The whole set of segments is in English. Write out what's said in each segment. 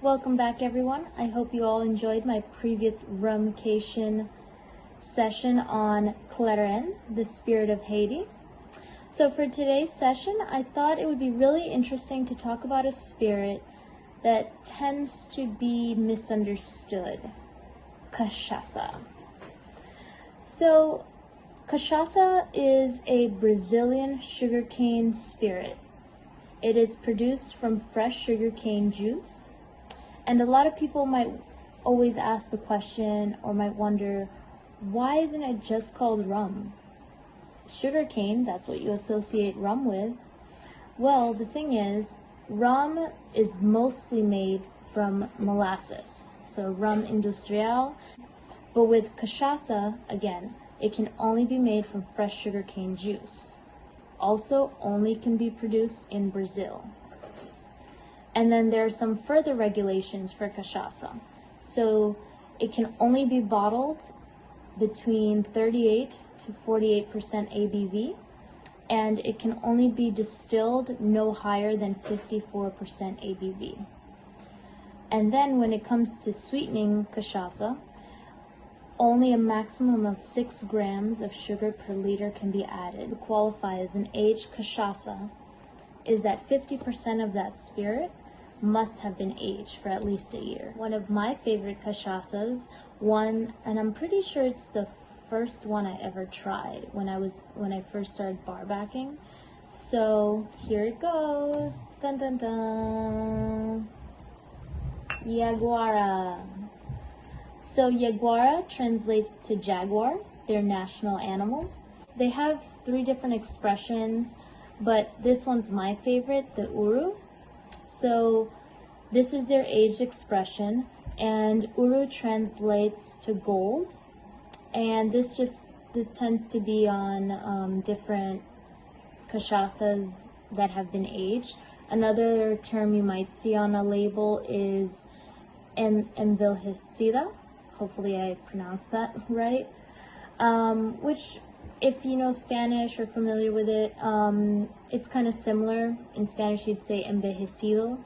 Welcome back, everyone. I hope you all enjoyed my previous rum-cation session on Claren, the spirit of Haiti. So for today's session, I thought it would be really interesting to talk about a spirit that tends to be misunderstood, cachaça. So cachaça is a Brazilian sugarcane spirit. It is produced from fresh sugarcane juice. And a lot of people might always ask the question or might wonder, why isn't it just called rum? Sugarcane, that's what you associate rum with. Well, the thing is, rum is mostly made from molasses, so rum industrial. But with cachaça, again, it can only be made from fresh sugarcane juice. Also, only can be produced in Brazil. And then there are some further regulations for cachaça. So it can only be bottled between 38 to 48% ABV, and it can only be distilled no higher than 54% ABV. And then when it comes to sweetening cachaça, only a maximum of 6 grams of sugar per liter can be added. To qualify as an aged cachaça is that 50% of that spirit must have been aged for at least a year. One of my favorite cachaças, and I'm pretty sure it's the first one I ever tried when I first started bar backing. So here it goes. Dun dun dun. Yaguara. So Yaguara translates to jaguar, their national animal. They have 3 different expressions, but this one's my favorite, the Ouro. So this is their aged expression, and Ouro translates to gold, and this tends to be on different cachaças that have been aged. Another term you might see on a label is envelhecida. Hopefully I pronounced that right. Which, if you know Spanish or familiar with it, it's kind of similar. In Spanish, you'd say envejecido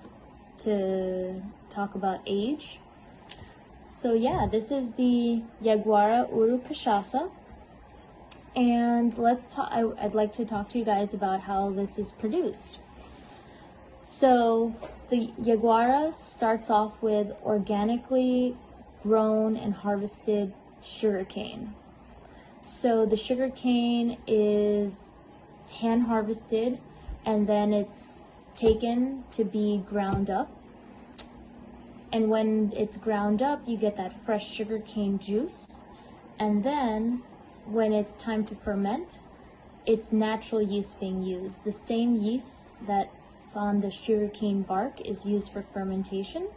to talk about age. So yeah, this is the Yaguara Ouro Cachaça, and I'd like to talk to you guys about how this is produced. So the Yaguara starts off with organically grown and harvested sugarcane. So the sugarcane is hand harvested, and then it's taken to be ground up. And when it's ground up, you get that fresh sugarcane juice. And then when it's time to ferment, it's natural yeast being used. The same yeast that's on the sugarcane bark is used for fermentation.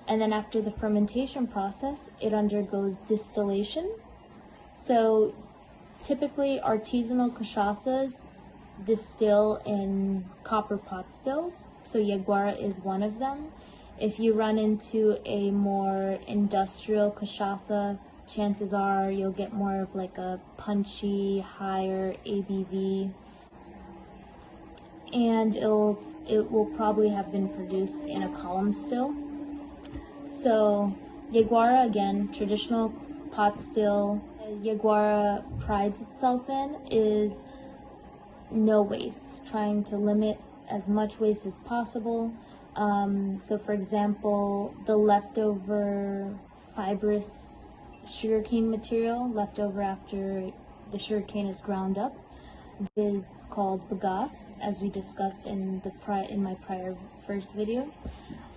And then after the fermentation process, it undergoes distillation. So typically artisanal cachaças distill in copper pot stills. So Yaguara is one of them. If you run into a more industrial cachaça, chances are you'll get more of like a punchy, higher ABV. And it will probably have been produced in a column still. So Yaguara, again, traditional pot still. Yaguara prides itself in is no waste, trying to limit as much waste as possible. So for example, the leftover fibrous sugarcane material left over after the sugarcane is ground up is called bagasse, as we discussed in my first video.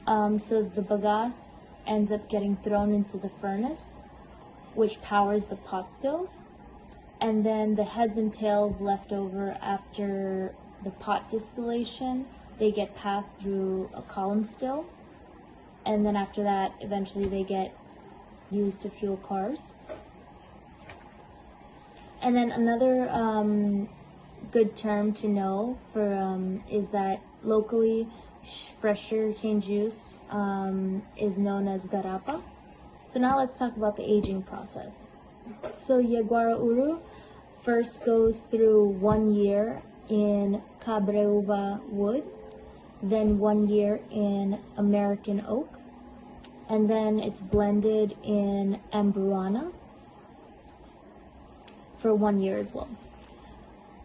So the bagasse ends up getting thrown into the furnace, which powers the pot stills, and then the heads and tails left over after the pot distillation, they get passed through a column still, and then after that, eventually they get used to fuel cars. And then another good term to know for is that locally fresh sugarcane juice is known as garapa. So now let's talk about the aging process. So Yaguara Ouro first goes through 1 year in cabreúva wood, then 1 year in American oak, and then it's blended in Amburana for 1 year as well.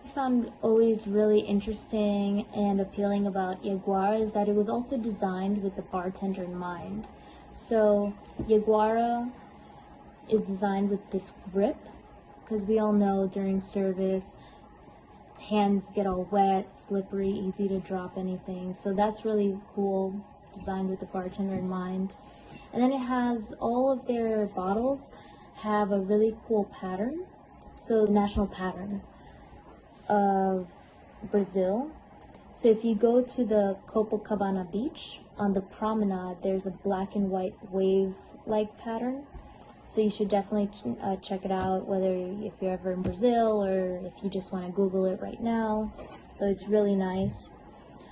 I found always really interesting and appealing about Yaguara is that it was also designed with the bartender in mind. So Yaguara is designed with this grip, because we all know during service hands get all wet, slippery, easy to drop anything. So that's really cool, designed with the bartender in mind. And then it has all of their bottles have a really cool pattern. So the national pattern of Brazil. So if you go to the Copacabana beach on the promenade, there's a black and white wave-like pattern. So you should definitely check it out, whether if you're ever in Brazil or if you just want to Google it right now. So it's really nice.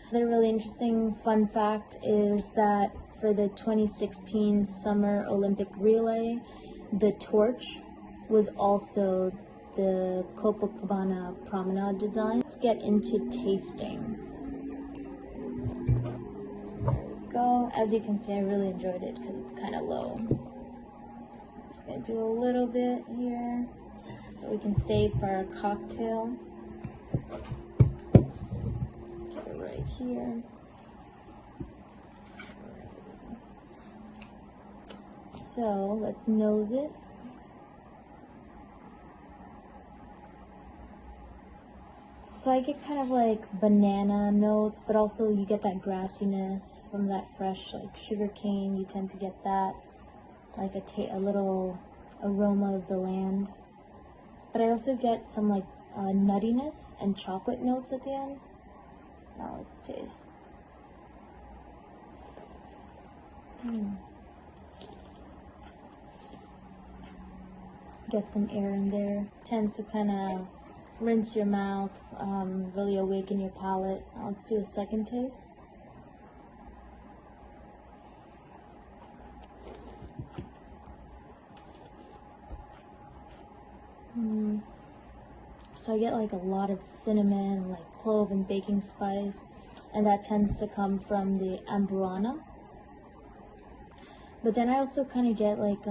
Another really interesting fun fact is that for the 2016 Summer Olympic Relay, the torch was also the Copacabana promenade design. Let's get into tasting. Go. As you can see, I really enjoyed it because it's kind of low. So I'm just going to do a little bit here so we can save for our cocktail. Let's get it right here. So let's nose it. So I get kind of like banana notes, but also you get that grassiness from that fresh like sugar cane. You tend to get that, like a little aroma of the land. But I also get some like nuttiness and chocolate notes at the end. Now let's taste. Get some air in there. Tends to kind of rinse your mouth, really awaken your palate. Now let's do a second taste. So I get like a lot of cinnamon, like clove and baking spice, and that tends to come from the Amburana. But then I also kind of get like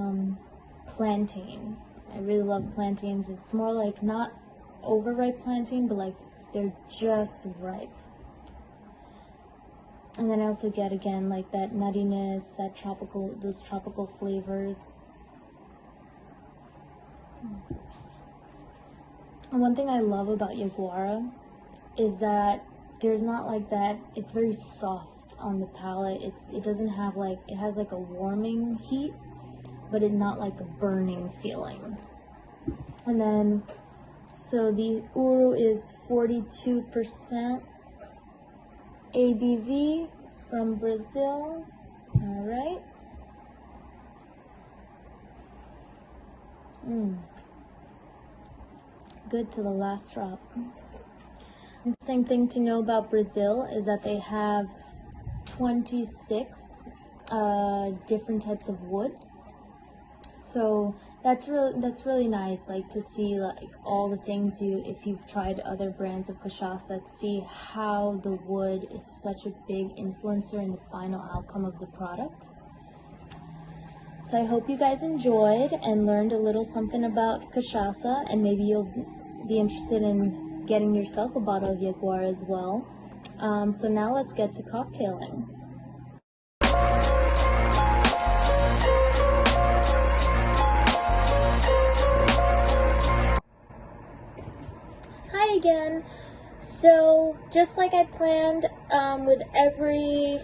plantain. I really love plantains. It's more like not overripe plantain, but like they're just ripe. And then I also get again like that nuttiness, that those tropical flavors. And one thing I love about Yaguara is that there's not like that, it's very soft on the palate. It doesn't have like, it has like a warming heat, but it's not like a burning feeling. And then, so the Ouro is 42% ABV from Brazil. All right. Good to the last drop. Interesting thing to know about Brazil is that they have 26 different types of wood. So that's really nice, like to see like all the things if you've tried other brands of cachaça, to see how the wood is such a big influencer in the final outcome of the product. So I hope you guys enjoyed and learned a little something about cachaça, and maybe you'll be interested in getting yourself a bottle of Yaguara as well. So now let's get to cocktailing. Hi again. So just like I planned with every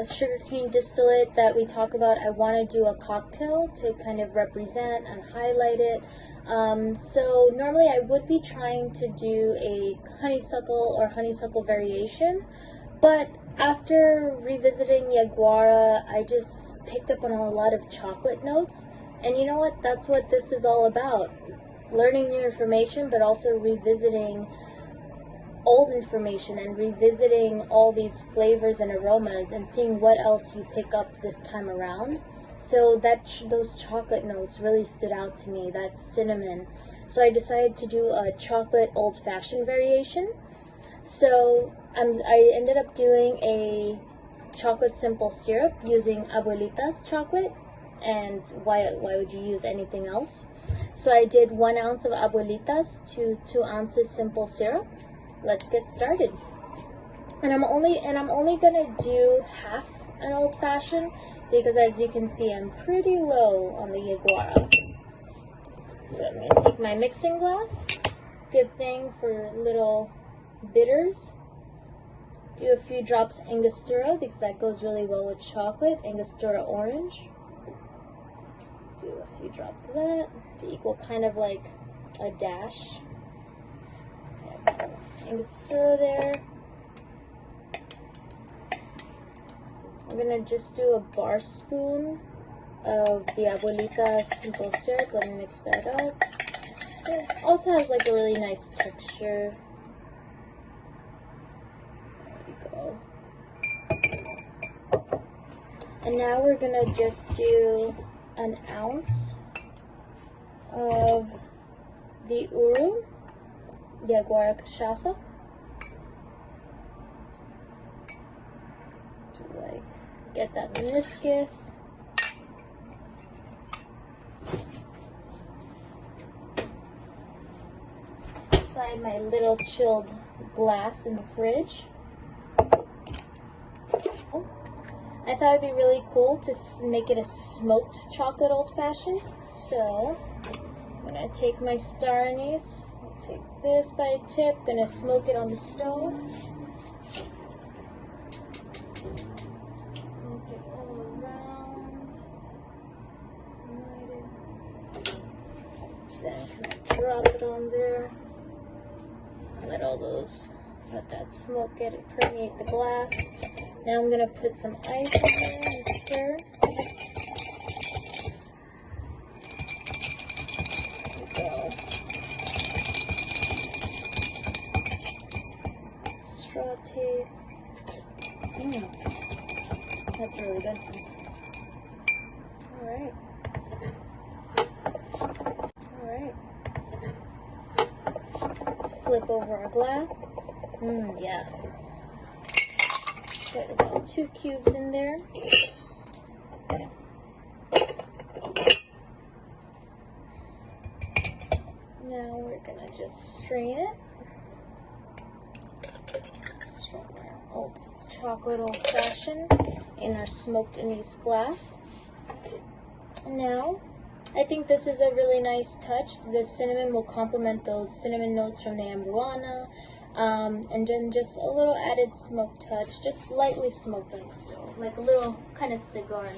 sugarcane distillate that we talk about, I want to do a cocktail to kind of represent and highlight it. So normally I would be trying to do a honeysuckle or honeysuckle variation, but after revisiting Yaguara, I just picked up on a lot of chocolate notes, and you know what? That's what this is all about. Learning new information, but also revisiting old information and revisiting all these flavors and aromas and seeing what else you pick up this time around. So those chocolate notes really stood out to me. That's cinnamon. So I decided to do a chocolate old-fashioned variation. So I ended up doing a chocolate simple syrup using Abuelita's chocolate, and why would you use anything else? So I did 1 ounce of Abuelita's to 2 ounces simple syrup. Let's get started. And I'm only gonna do half an old fashioned because, as you can see, I'm pretty low on the Yaguara. So I'm gonna take my mixing glass. Good thing for little bitters. Do a few drops Angostura because that goes really well with chocolate. Angostura orange. Do a few drops of that to equal kind of like a dash. So I have Angostura there. I'm gonna just do a bar spoon of the Abuelita simple syrup. Let me mix that up. It also has like a really nice texture. And now we're gonna just do 1 ounce of the Ouro Yaguara Cachaça. To like get that meniscus. So I have my little chilled glass in the fridge. I thought it'd be really cool to make it a smoked chocolate old-fashioned. So I'm gonna take my star anise, take this by a tip, gonna smoke it on the stove. Smoke it all around. Then kind of drop it on there. Let that smoke permeate the glass. Now I'm gonna put some ice in there and stir. There we go. Straw taste. That's really good. Alright. Let's flip over our glass. Yeah. Put about 2 cubes in there. Now we're gonna just strain it. Strain our old chocolate old-fashioned in our smoked anise glass. Now, I think this is a really nice touch. The cinnamon will complement those cinnamon notes from the Ambuana. And then just a little added smoke touch, just lightly smoked on the stove, like a little kind of cigar nod.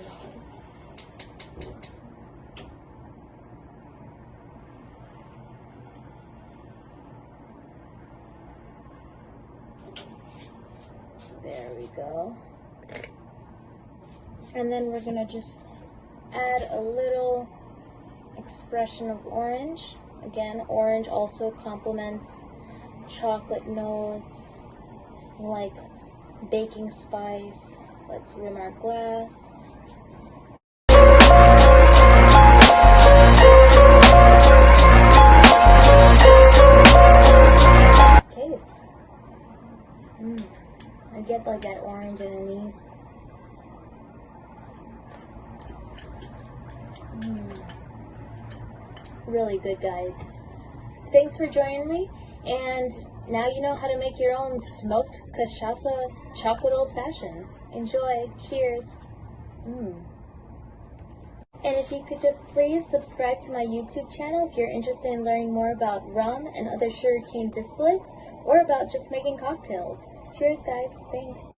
There we go. And then we're gonna just add a little expression of orange. Again, orange also complements chocolate notes, like baking spice. Let's rim our glass. Taste. I get like that orange and anise. Really good, guys. Thanks for joining me. And now you know how to make your own smoked cachaça chocolate old-fashioned. Enjoy. Cheers. And if you could just please subscribe to my YouTube channel if you're interested in learning more about rum and other sugarcane distillates, or about just making cocktails. Cheers, guys. Thanks.